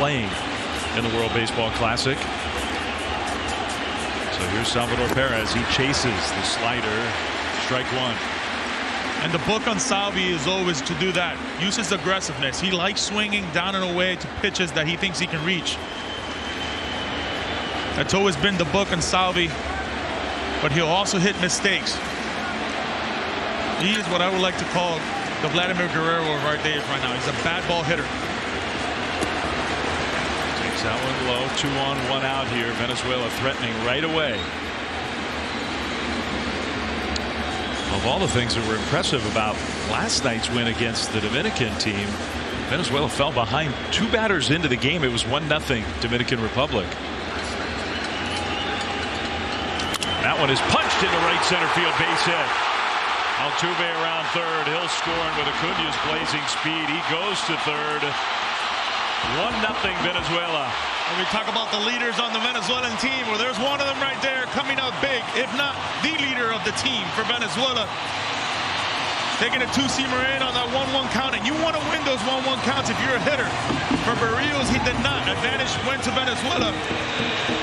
playing in the World Baseball Classic. So here's Salvador Perez. He chases the slider. Strike one. And the book on Salvi is always to do that. Use his aggressiveness. He likes swinging down and away to pitches that he thinks he can reach. That's always been the book on Salvi. But he'll also hit mistakes. He is what I would like to call the Vladimir Guerrero right there right now. He's a bad ball hitter. Takes that one low. 2 on, 1 out here. Venezuela threatening right away. Of all the things that were impressive about last night's win against the Dominican team, Venezuela fell behind 2 batters into the game. It was 1-0 Dominican Republic. That one is punched into right center field, base hit. Altuve around third. Hill scoring with Acuña's blazing speed. He goes to third. 1-0 Venezuela. When we talk about the leaders on the Venezuelan team, well, there's one of them right there coming up big, if not the leader of the team for Venezuela. Taking a two-seamer in on that 1-1 count, and you want to win those 1-1 counts if you're a hitter. For Berríos, he did not. Advantage went to Venezuela.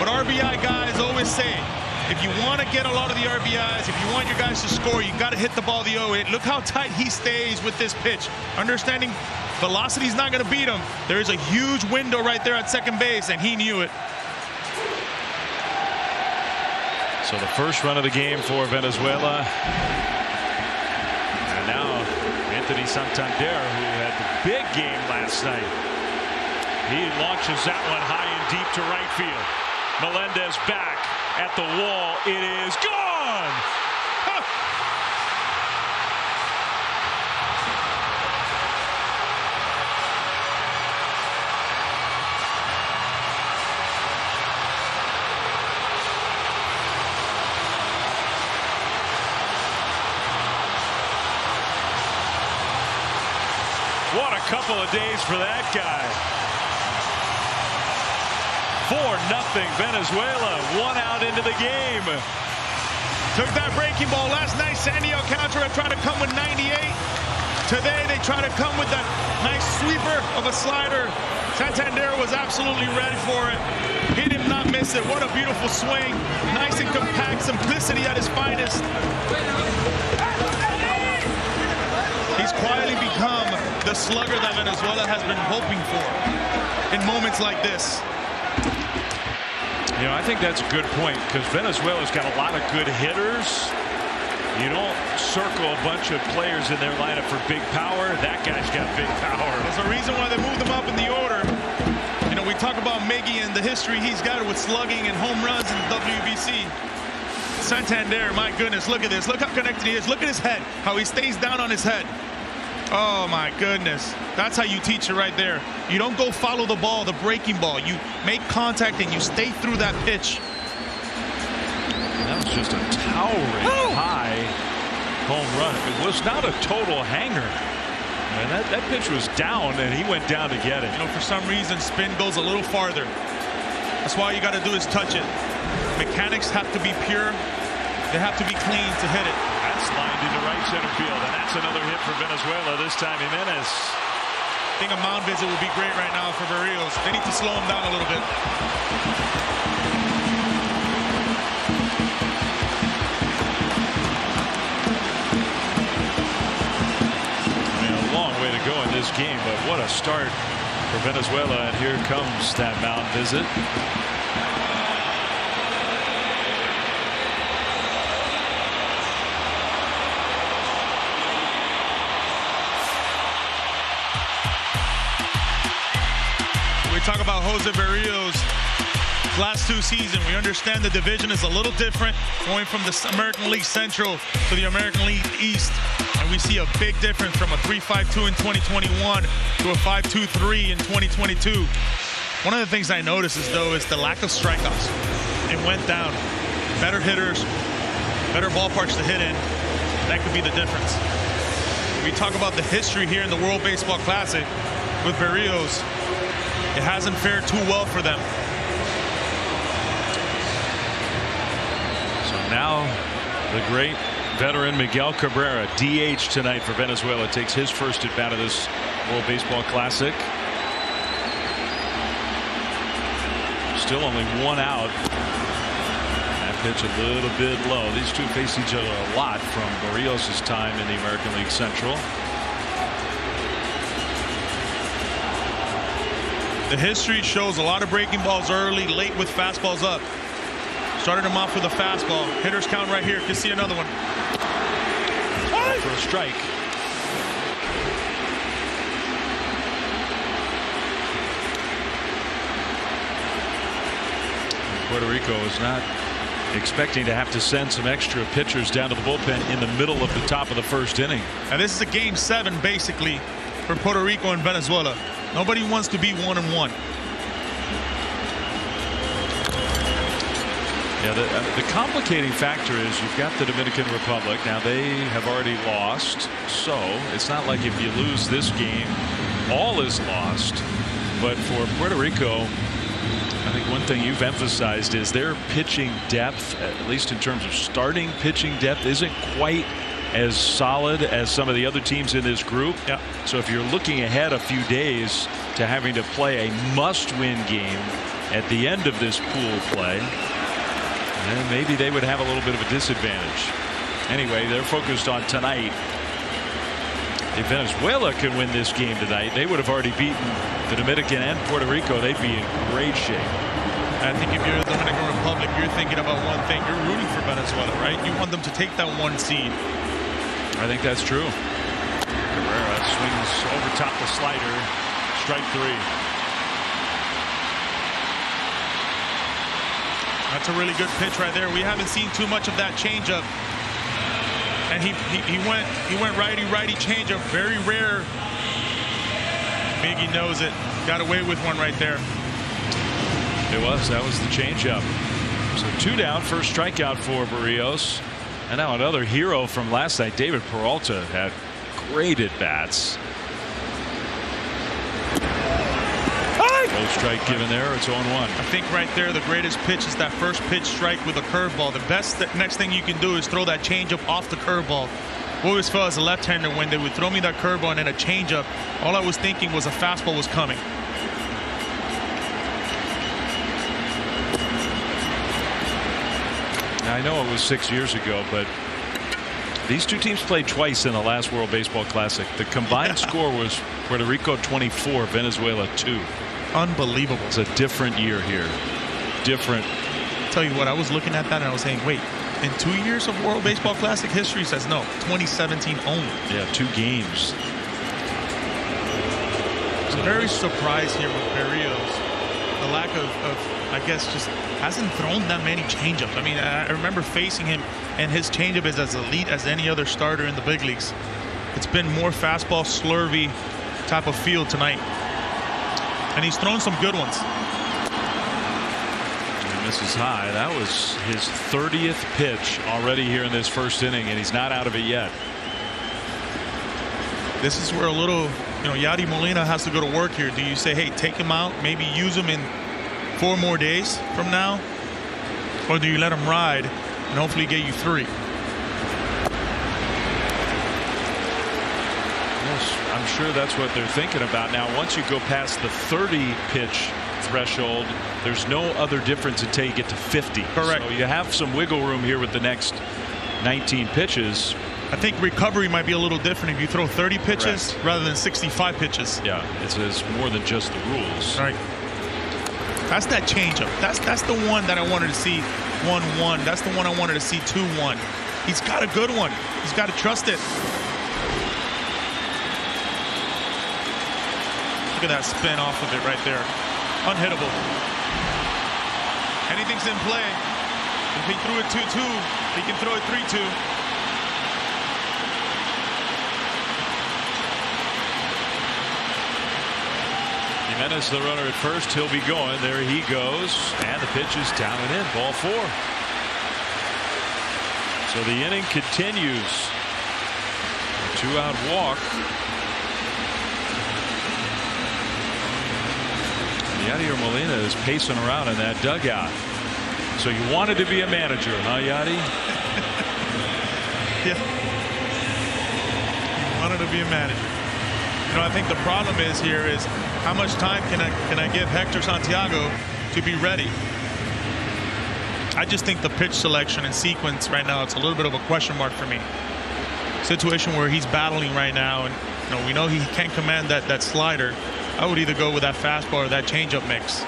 But RBI guys always say, if you want to get a lot of the RBIs, if you want your guys to score, you got to hit the ball the other way. Look how tight he stays with this pitch. Understanding velocity's not going to beat him. There is a huge window right there at second base, and he knew it. So the first run of the game for Venezuela. And now Anthony Santander, who had the big game last night. He launches that one high and deep to right field. Melendez back at the wall. It is gone. Huh. What a couple of days for that guy. 4-0 Venezuela, 1 out into the game. Took that breaking ball last night. Sandy Alcantara tried to come with 98. Today they try to come with that nice sweeper of a slider. Santander was absolutely ready for it. He did not miss it. What a beautiful swing. Nice and compact, simplicity at his finest. He's quietly become the slugger that Venezuela has been hoping for in moments like this. You know, I think that's a good point, because Venezuela's got a lot of good hitters. You don't circle a bunch of players in their lineup for big power. That guy's got big power. There's a reason why they moved him up in the order. You know, we talk about Miggy and the history he's got with slugging and home runs in the WBC. Santander, my goodness, look at this. Look how connected he is. Look at his head, how he stays down on his head. Oh, my goodness. That's how you teach it right there. You don't go follow the ball, the breaking ball. You make contact and you stay through that pitch. That was just a towering high home run. It was not a total hanger. And that pitch was down, and he went down to get it. You know, for some reason, spin goes a little farther. That's why you got to do is touch it. Mechanics have to be pure. They have to be clean to hit it. That's lined into right center field, and that's another hit for Venezuela, this time Jimenez. I think a mound visit would be great right now for Berríos. They need to slow him down a little bit. I mean, a long way to go in this game, but what a start for Venezuela, and here comes that mound visit. Talk about Jose Berríos' last 2 seasons. We understand the division is a little different, going from the American League Central to the American League East, and we see a big difference from a 3.52 in 2021 to a 5.23 in 2022. One of the things I noticed is the lack of strikeouts. It went down. Better hitters, better ballparks to hit in. That could be the difference. We talk about the history here in the World Baseball Classic with Berríos. It hasn't fared too well for them. So now the great veteran Miguel Cabrera, DH tonight for Venezuela, takes his first at bat of this World Baseball Classic. Still only 1 out. That pitch a little bit low. These two face each other a lot from Barrios' time in the American League Central. The history shows a lot of breaking balls early, late with fastballs up. Started him off with a fastball. Hitters count right here. Can see another one. For a strike. Puerto Rico is not expecting to have to send some extra pitchers down to the bullpen in the middle of the top of the first inning. And this is a game 7 basically for Puerto Rico and Venezuela. Nobody wants to be 1-1. Yeah, the complicating factor is you've got the Dominican Republic. Now they have already lost, so it's not like if you lose this game, all is lost. But for Puerto Rico, I think one thing you've emphasized is their pitching depth, at least in terms of starting pitching depth, isn't quite as solid as some of the other teams in this group. Yeah. So if you're looking ahead a few days to having to play a must-win game at the end of this pool play, then maybe they would have a little bit of a disadvantage. Anyway, they're focused on tonight. If Venezuela can win this game tonight, they would have already beaten the Dominican and Puerto Rico. They'd be in great shape. I think if you're the Dominican Republic, you're thinking about one thing. You're rooting for Venezuela, right? You want them to take that 1 seed. I think that's true. Carrera swings over top the slider. Strike 3. That's a really good pitch right there. We haven't seen too much of that changeup. And he went righty changeup. Very rare. Miggy knows it. Got away with one right there. That was the changeup. So 2 down, first strikeout for Barrios. And now another hero from last night, David Peralta, had great at bats. No strike given there. It's 0-1. I think right there the greatest pitch is that first pitch strike with a curveball. The best next thing you can do is throw that changeup off the curveball. I always felt as a left-hander when they would throw me that curveball and then a changeup, all I was thinking was a fastball was coming. Now, I know it was 6 years ago, but these two teams played twice in the last World Baseball Classic. The combined score was Puerto Rico 24, Venezuela 2. Unbelievable. It's a different year here. Different. Tell you what, I was looking at that and I was saying, wait, in 2 years of World Baseball Classic history? Says no, 2017 only. Yeah, 2 games. I'm very surprised here with Barrios. The lack of I guess, just hasn't thrown that many changeups. I mean, I remember facing him, and his changeup is as elite as any other starter in the big leagues. It's been more fastball, slurvy type of feel tonight. And he's thrown some good ones. He misses high. That was his 30th pitch already here in this first inning, and he's not out of it yet. This is where a little, Yadi Molina has to go to work here. Do you say, hey, take him out, maybe use him in 4 more days from now? Or do you let him ride and hopefully get you 3? Yes, I'm sure that's what they're thinking about. Now, once you go past the 30 pitch threshold, there's no other difference until you get to 50. Correct. So you have some wiggle room here with the next 19 pitches. I think recovery might be a little different if you throw 30 pitches rather than 65 pitches. Yeah, it's more than just the rules. Right. That's that changeup. That's the one that I wanted to see 1-1. That's the one I wanted to see 2-1. He's got a good one. He's got to trust it. Look at that spin off of it right there. Unhittable. Anything's in play. If he threw it 2-2, he can throw it 3-2. Jimenez, the runner at first. He'll be going. There he goes. And the pitch is down and in. Ball 4. So the inning continues. A 2-out walk. Yadier Molina is pacing around in that dugout. So you wanted to be a manager, huh, Yadi? Yeah. You wanted to be a manager. I think the problem is here is how much time can I give Hector Santiago to be ready. I just think the pitch selection and sequence right now, it's a little bit of a question mark for me. Situation where he's battling right now, and we know he can't command that slider. I would either go with that fastball or that changeup mix.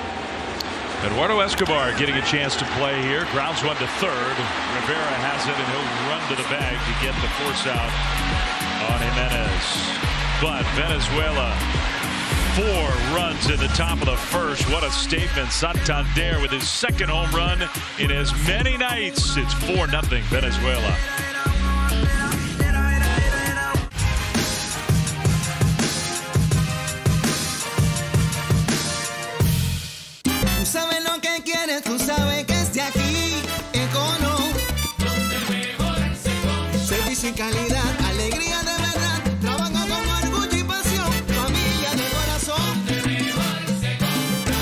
Eduardo Escobar getting a chance to play here. Grounds one to third. Rivera has it, and he'll run to the bag to get the force out on Jimenez. But Venezuela, 4 runs in the top of the first. What a statement. Santander with his second home run in as many nights. It's 4-0 Venezuela. Tú sabes que es de aquí, Econo. Donde mejor servicio y calidad, alegría de verdad. Trabajo con orgullo y pasión, familia de corazón. Donde mejor se compra.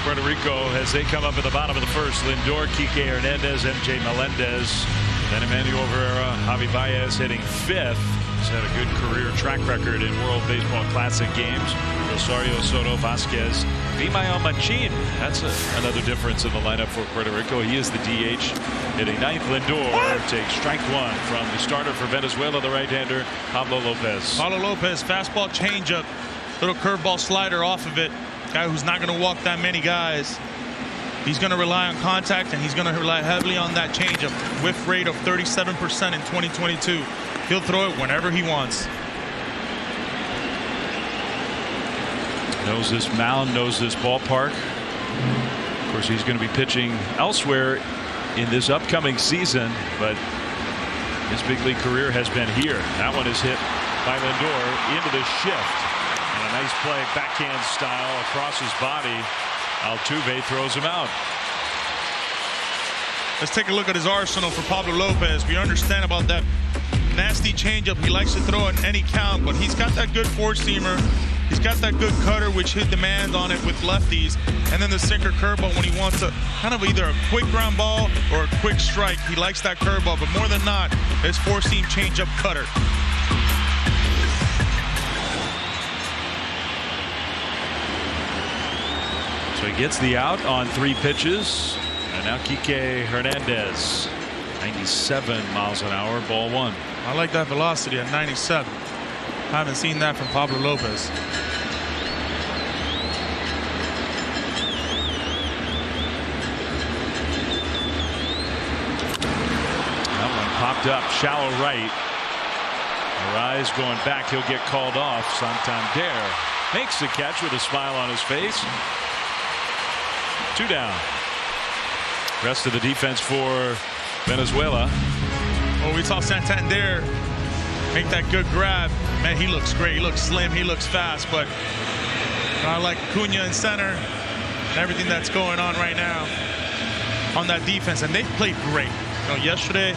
Puerto Rico as they come up at the bottom of the first. Lindor, Kike Hernandez, MJ Melendez, then Emmanuel Rivera, Javi Baez hitting 5th. He's had a good career track record in World Baseball Classic games. Rosario, Soto, Vasquez, Vimael Machin. That's another difference in the lineup for Puerto Rico. He is the DH hitting 9th. Lindor takes strike 1 from the starter for Venezuela, the right-hander Pablo Lopez. Pablo Lopez, fastball, changeup, little curveball slider off of it. Guy who's not going to walk that many guys. He's going to rely on contact, and he's going to rely heavily on that changeup. Whiff rate of 37% in 2022. He'll throw it whenever he wants. Knows this mound, knows this ballpark. Of course, he's going to be pitching elsewhere in this upcoming season, but his big league career has been here. That one is hit by Lindor into the shift. And a nice play, backhand style across his body. Altuve throws him out. Let's take a look at his arsenal for Pablo Lopez. We understand about that nasty changeup. He likes to throw at any count, but he's got that good four-seamer. He's got that good cutter, which he demands on it with lefties. And then the sinker curveball when he wants a kind of either a quick ground ball or a quick strike. He likes that curveball, but more than not, his four-seam changeup cutter. So he gets the out on 3 pitches. And now Kike Hernandez, 97 miles an hour, ball 1. I like that velocity at 97. I haven't seen that from Pablo Lopez. That one popped up shallow right. Arise going back. He'll get called off. Santander makes the catch with a smile on his face. 2 down. Rest of the defense for Venezuela. Well, we saw Santander make that good grab. Man, he looks great. He looks slim. He looks fast. But I like Cunha in center and everything that's going on right now. on that defense, and they played great. Yesterday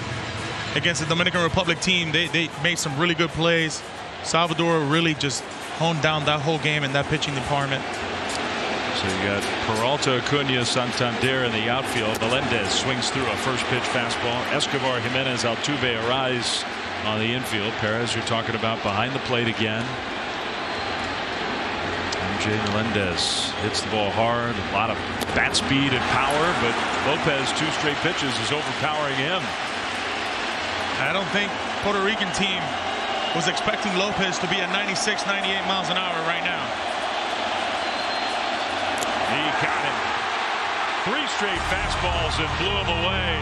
against the Dominican Republic team, they made some really good plays. Salvador really just honed down that whole game in that pitching department. So you got Peralta, Acuna, Santander in the outfield. Melendez swings through a first pitch fastball. Escobar, Jimenez, Altuve, Arise on the infield. Perez, you're talking about behind the plate again. MJ Melendez hits the ball hard. A lot of bat speed and power, but Lopez, 2 straight pitches, is overpowering him. I don't think Puerto Rican team was expecting Lopez to be at 96, 98 miles an hour right now. He got him. 3 straight fastballs and blew him away.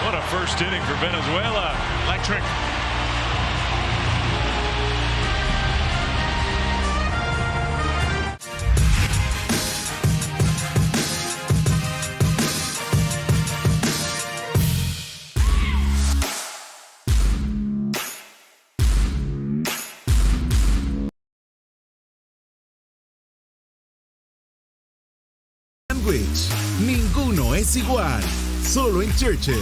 What a first inning for Venezuela. Electric. Ninguno es igual, solo en Churches.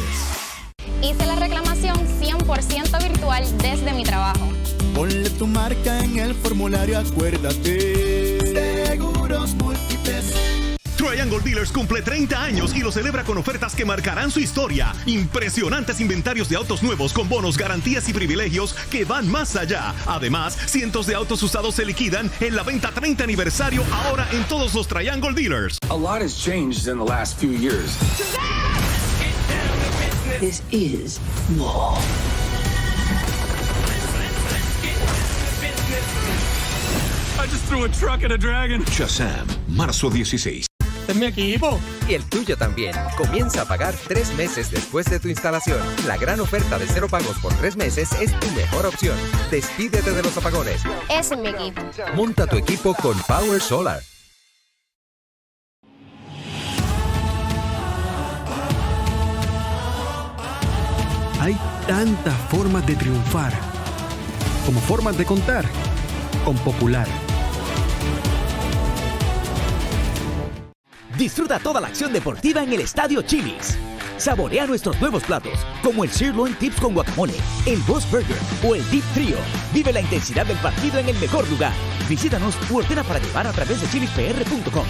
Hice la reclamación 100% virtual desde mi trabajo. Ponle tu marca en el formulario, acuérdate. Seguros Múltiples. Triangle Dealers cumple 30 años y lo celebra con ofertas que marcarán su historia. Impresionantes inventarios de autos nuevos con bonos, garantías y privilegios que van más allá. Además, cientos de autos usados se liquidan en la venta 30 aniversario ahora en todos los Triangle Dealers. A lot has changed in the last few years. This is law. I just threw a truck at a dragon. Shazam, marzo 16. Es mi equipo. Y el tuyo también. Comienza a pagar 3 meses después de tu instalación. La gran oferta de 0 pagos por 3 meses es tu mejor opción. Despídete de los apagones. Ese es mi equipo. Monta tu equipo con Power Solar. Hay tantas formas de triunfar, como formas de contar, con Popular. Disfruta toda la acción deportiva en el Estadio Chili's. Saborea nuestros nuevos platos, como el Sirloin Tips con guacamole, el Boss Burger o el Deep Trio. Vive la intensidad del partido en el mejor lugar. Visítanos u ordena para llevar a través de chilispr.com.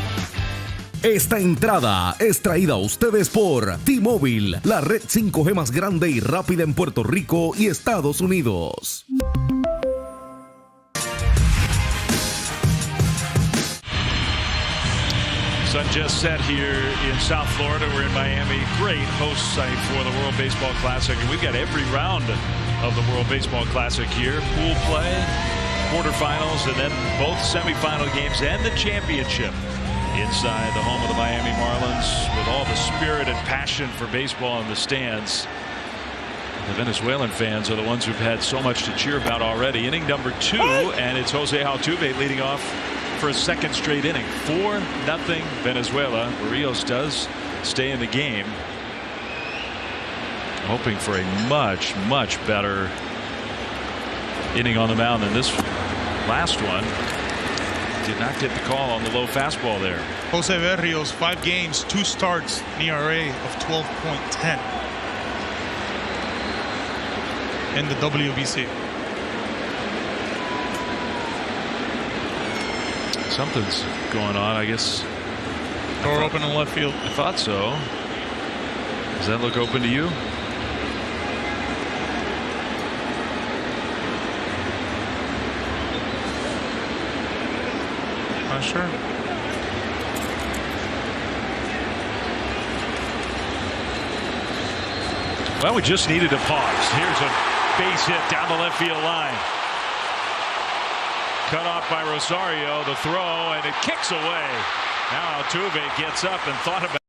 Esta entrada es traída a ustedes por T-Mobile, la red 5G más grande y rápida en Puerto Rico y Estados Unidos. Sun just set here in South Florida. We're in Miami. Great host site for the World Baseball Classic. And we've got every round of the World Baseball Classic here. Pool play, quarterfinals, and then both semifinal games and the championship inside the home of the Miami Marlins with all the spirit and passion for baseball in the stands. The Venezuelan fans are the ones who've had so much to cheer about already. Inning number 2, and it's Jose Altuve leading off for a second straight inning. 4-0 Venezuela. Barrios does stay in the game, hoping for a much, much better inning on the mound than this last one. Did not get the call on the low fastball there. Jose Berrios, 5 games, 2 starts, an ERA of 12.10 in the WBC. Something's going on, I guess. Door open in left field. I thought so. Does that look open to you? Not sure. Well, we just needed a pause. Here's a base hit down the left field line. Cut off by Rosario, the throw, and it kicks away. Now Altuve gets up and thought about